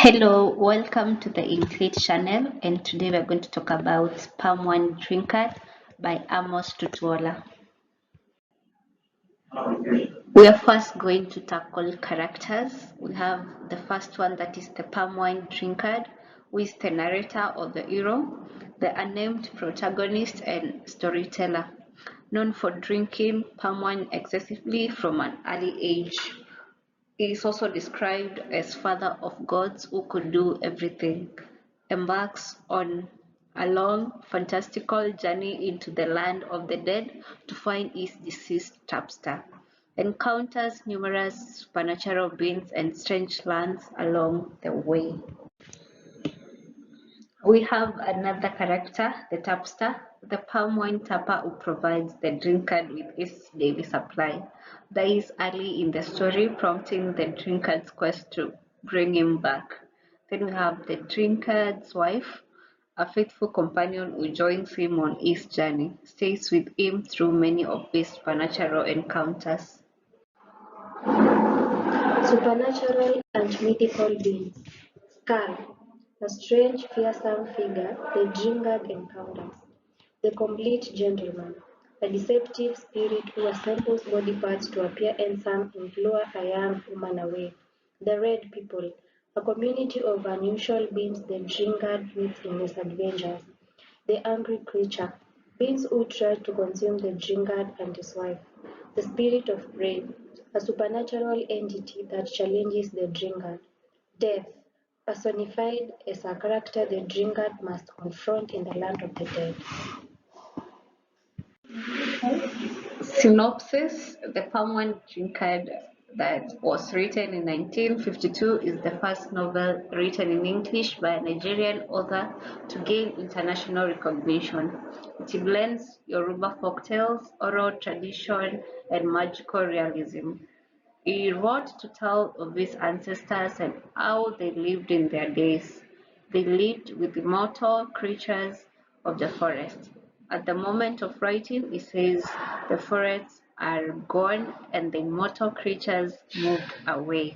Hello, welcome to the Include channel, and today we're going to talk about Palmwine Drinkard by Amos Tutuola. We are first going to tackle characters. We have the first one, that is the Palmwine Drinkard, who is the narrator of the hero, the unnamed protagonist and storyteller, known for drinking palm wine excessively from an early age. He is also described as father of gods who could do everything. Embarks on a long, fantastical journey into the land of the dead to find his deceased tapster. Encounters numerous supernatural beings and strange lands along the way. We have another character, the tapster, the palm wine tapper who provides the drinkard with his daily supply. Dies early in the story, prompting the drinkard's quest to bring him back. Then we have the drinkard's wife, a faithful companion who joins him on his journey, stays with him through many of his supernatural encounters. Supernatural and mythical beings. Skull, a strange, fearsome figure the Drinkard encounters. The complete gentleman, a deceptive spirit who assembles body parts to appear handsome and lure a young woman away. The Red People, a community of unusual beings the Drinkard meets in his adventures. The Angry Creature, beings who try to consume the Drinkard and his wife. The Spirit of Prey, a supernatural entity that challenges the Drinkard. Death, personified as a character the Drinkard must confront in the land of the dead. Synopsis: The Palmwine Drinkard, that was written in 1952, is the first novel written in English by a Nigerian author to gain international recognition. It blends Yoruba folktales, oral tradition, and magical realism. He wrote to tell of his ancestors and how they lived in their days. They lived with the mortal creatures of the forest. At the moment of writing, he says the forests are gone and the immortal creatures moved away.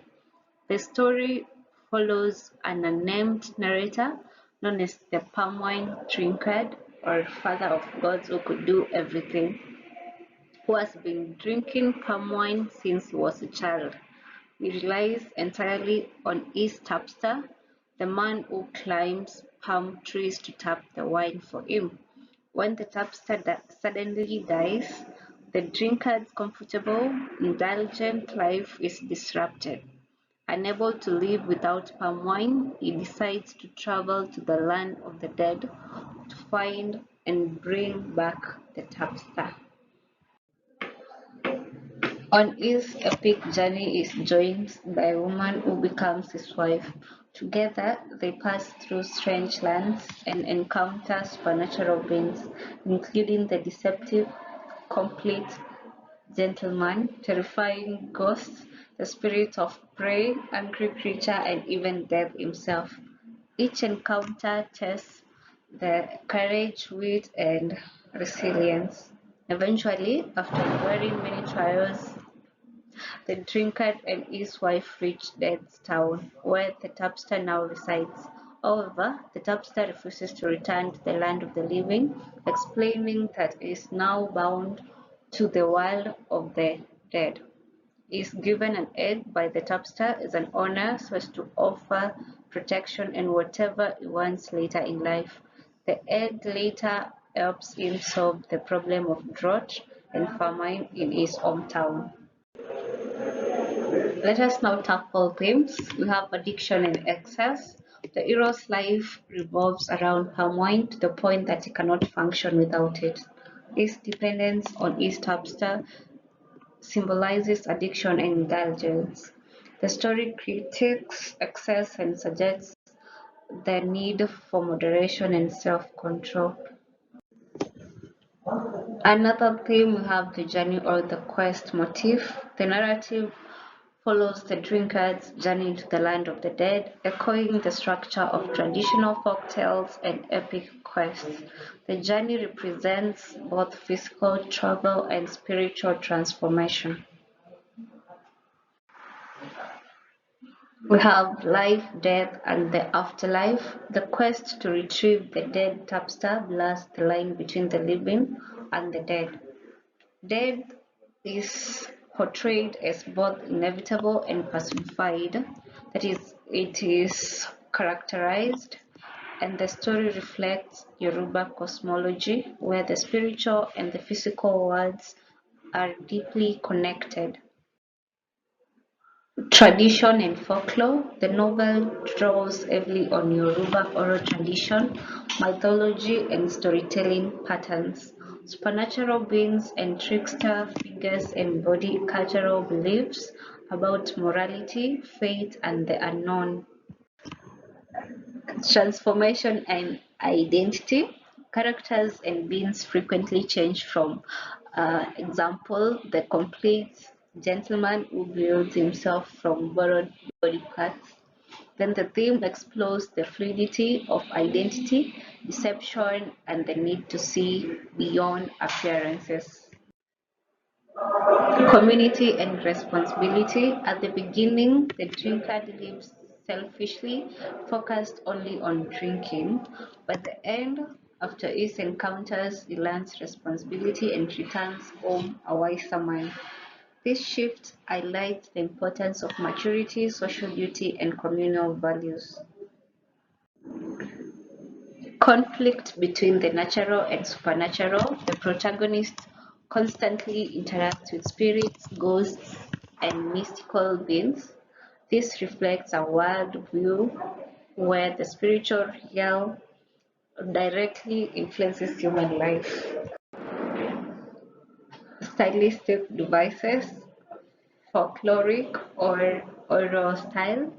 The story follows an unnamed narrator known as the Palmwine Drinkard, or father of gods who could do everything, who has been drinking palm wine since he was a child. He relies entirely on his tapster, the man who climbs palm trees to tap the wine for him. When the tapster suddenly dies, the drinker's comfortable, indulgent life is disrupted. Unable to live without palm wine, he decides to travel to the land of the dead to find and bring back the tapster. On his epic journey, he is joined by a woman who becomes his wife. Together, they pass through strange lands and encounter supernatural beings, including the deceptive, complete gentleman, terrifying ghosts, the spirit of prey, angry creature, and even death himself. Each encounter tests the courage, wit, and resilience. Eventually, after enduring many trials, the drunkard and his wife reach Death's Town, where the tapster now resides. However, the tapster refuses to return to the land of the living, explaining that he is now bound to the world of the dead. He is given an egg by the tapster as an honor so as to offer protection and whatever he wants later in life. The egg later helps him solve the problem of drought and famine in his hometown. Let us now tackle themes. We have addiction and excess. The hero's life revolves around palm wine to the point that he cannot function without it. His dependence on his tapster symbolizes addiction and indulgence. The story critiques excess and suggests the need for moderation and self-control. Another theme, we have the journey or the quest motif. The narrative follows the drinkard's journey into the land of the dead, echoing the structure of traditional folk tales and epic quests. The journey represents both physical travel and spiritual transformation. We have life, death, and the afterlife. The quest to retrieve the dead tapster blurs the line between the living and the dead. Death is portrayed as both inevitable and personified, that is, it is characterized, and the story reflects Yoruba cosmology, where the spiritual and the physical worlds are deeply connected. Tradition and folklore. The novel draws heavily on Yoruba oral tradition, mythology, and storytelling patterns. Supernatural beings and trickster figures embody cultural beliefs about morality, fate, and the unknown. Transformation and identity. Characters and beings frequently change from, example, the complete gentleman who builds himself from borrowed body parts. Then the theme explores the fluidity of identity, deception, and the need to see beyond appearances. Community and responsibility. At the beginning, the Drinkard lives selfishly, focused only on drinking. By the end, after his encounters, he learns responsibility and returns home a wiser man. This shift highlights the importance of maturity, social duty, and communal values. Conflict between the natural and supernatural. The protagonist constantly interacts with spirits, ghosts, and mystical beings. This reflects a worldview where the spiritual realm directly influences human life. Stylistic devices, folkloric or oral style.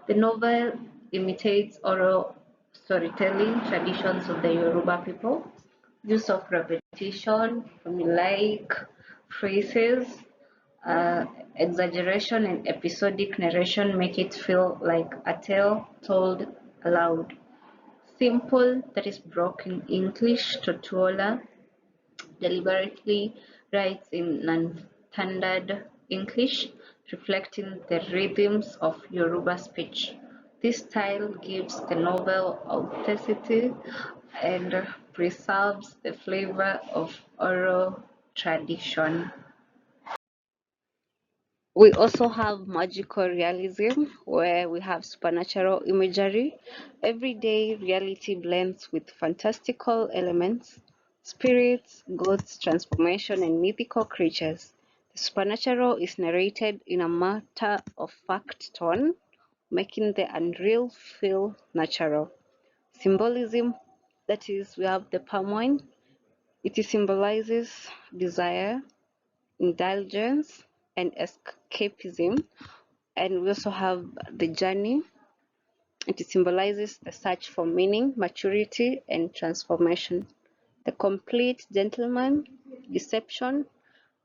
The novel imitates oral storytelling traditions of the Yoruba people. Use of repetition, formulaic phrases, exaggeration, and episodic narration make it feel like a tale told aloud. Simple, that is broken English, Tutuola deliberately writes in non-standard English, reflecting the rhythms of Yoruba speech. This style gives the novel authenticity and preserves the flavor of oral tradition. We also have magical realism, where we have supernatural imagery. Everyday reality blends with fantastical elements, spirits, ghosts, transformation, and mythical creatures. The supernatural is narrated in a matter of fact tone, making the unreal feel natural. Symbolism, that is, we have the Palmwine. It symbolizes desire, indulgence, and escapism. And we also have the journey. It symbolizes the search for meaning, maturity, and transformation. The complete gentleman, deception,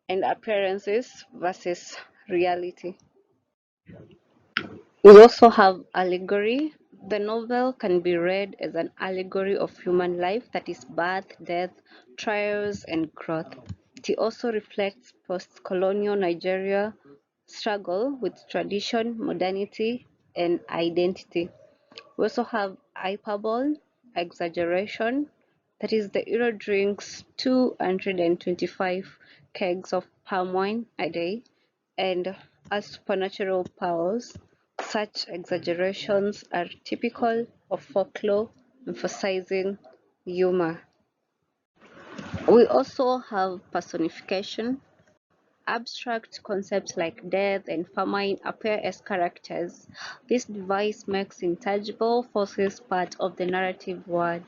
and appearances versus reality. We also have allegory. The novel can be read as an allegory of human life, that is, birth, death, trials, and growth. It also reflects post colonial Nigeria struggle with tradition, modernity, and identity. We also have hyperbole, exaggeration, that is, the hero drinks 225 kegs of palm wine a day, and has supernatural powers. Such exaggerations are typical of folklore, emphasizing humor. We also have personification. Abstract concepts like death and famine appear as characters. This device makes intangible forces part of the narrative world.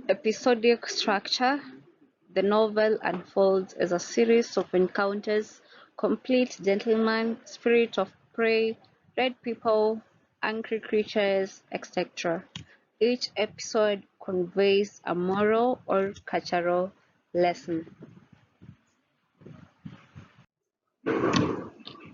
Episodic structure. The novel unfolds as a series of encounters: complete gentleman, spirit of prey, red people, angry creatures, etc. Each episode conveys a moral or cultural lesson.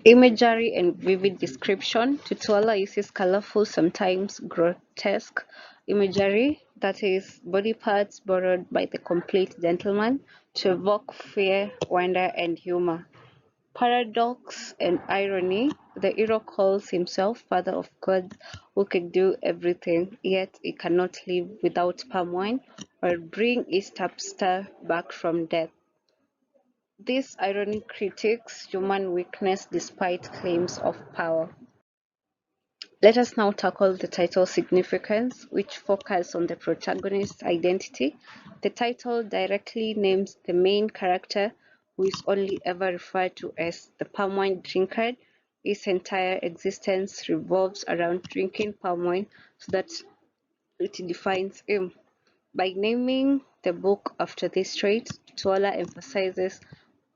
Imagery and vivid description. Tutuola uses colorful, sometimes grotesque imagery, that is, body parts borrowed by the complete gentleman, to evoke fear, wonder, and humor. Paradox and irony. The hero calls himself father of gods who can do everything, yet he cannot live without palm wine or bring his tapster back from death. This irony critiques human weakness despite claims of power. Let us now tackle the title's significance, which focuses on the protagonist's identity. The title directly names the main character, who is only ever referred to as the palm wine drinkard. His entire existence revolves around drinking palm wine, so that it defines him. By naming the book after this trait, Tutuola emphasizes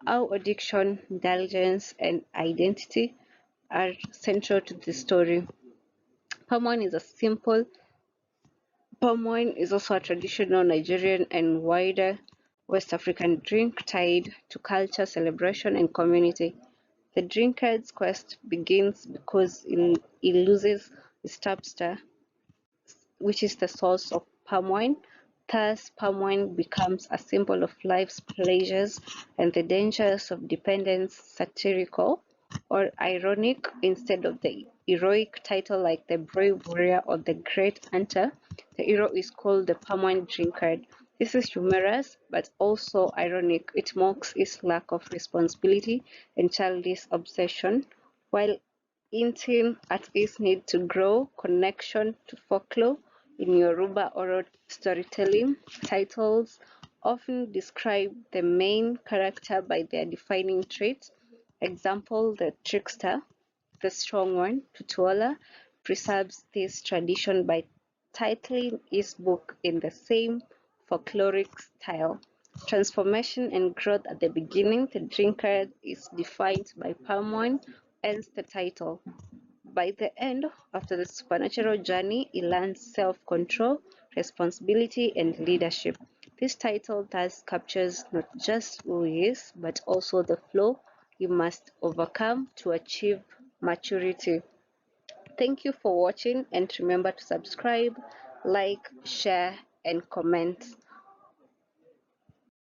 how addiction, indulgence, and identity are central to the story. Palm is a simple Palm wine is also a traditional Nigerian and wider West African drink tied to culture, celebration, and community. The drinker's quest begins because he loses his tapster, which is the source of palm wine. Thus, palm wine becomes a symbol of life's pleasures and the dangers of dependence, satirical or ironic instead of the heroic title like the brave warrior or the great hunter. The hero is called the palm wine drinkard. This is humorous but also ironic. It mocks his lack of responsibility and childish obsession, while hinting at his need to grow connection to folklore. In Yoruba oral storytelling, titles often describe the main character by their defining traits. Example, the trickster, the strong one, Tutuola, preserves this tradition by titling his book in the same folkloric style. Transformation and growth at the beginning, the drinker is defined by palm wine, hence the title. By the end, after the supernatural journey, he learns self-control, responsibility, and leadership. This title thus captures not just who he is, but also the flaw he must overcome to achieve maturity. Thank you for watching, and remember to subscribe, like, share, and comment.